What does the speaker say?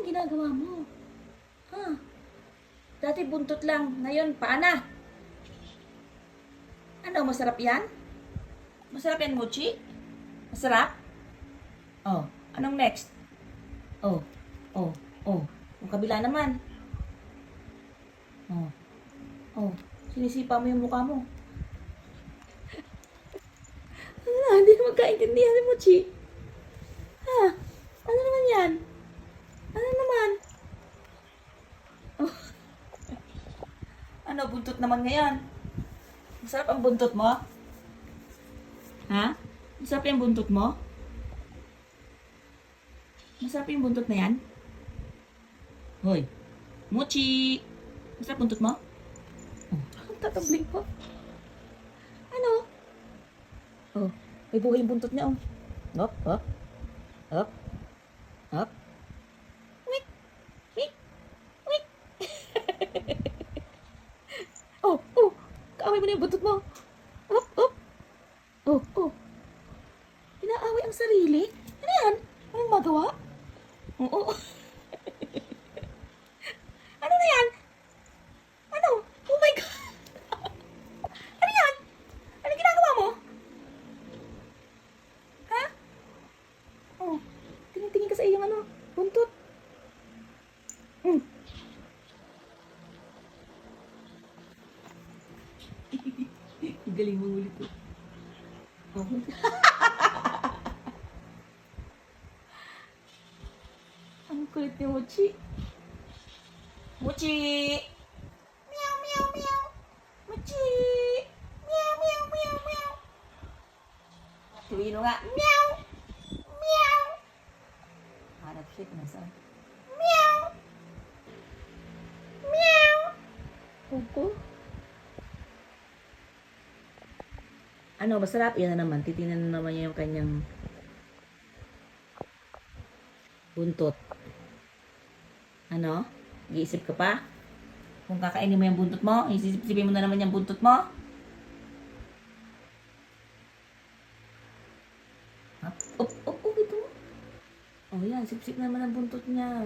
Anong ginagawa mo? Ha? Dati buntot lang, ngayon paa na. Ano, masarap yan? Masarap yan, Mochi? Masarap? Oh, anong next? Oh, oh, oh. Yung kabila naman. Oh, oh. Sinisipa mo yung mukha mo. Hindi ka magkaintindihan ni Mochi. Ha? Ano naman yan? Ano naman? Oh. Ano, buntot naman ngayon? Masarap ang buntot mo? Ha? Masarap yung buntot mo? Masarap yung buntot na yan? Hoy, Mochi! Masarap buntot mo? Oh, tatabling ko. Ano? Oh, may buhay yung buntot niya, oh. Up, up. Up. Up. Wait. Wait. Wait. Oh, oh. Kaaway mo na yung buntot mo. Up, up. Oh, oh. Inaaway ang sarili? Ano yan? Anong magawa? Oo. Ano na yan? Ano? Oh my God. Ano yan? Ano ginagawa mo? Ha? Oh, tingin-tingin ka sa iyong ano, buntot. Hmm. Galing mo ulit to. Oh. Ang kulit ni Mochi. Mochi! Meow, meow, meow. Mochi! Meow, meow, meow, meow. Tuwino nga. Meow! Meow! Hanap siya kung nasaan. Meow! Meow! Kuko? Ano, masarap? Yan na naman. Titingnan na naman niya yung kanyang buntot. Ano? Iisip ka pa? Kung kakainin mo yung buntot mo, isipin mo na naman yung buntot mo. Up, up, up, ito. Oh, yan. Sip-sip naman ang buntot niya.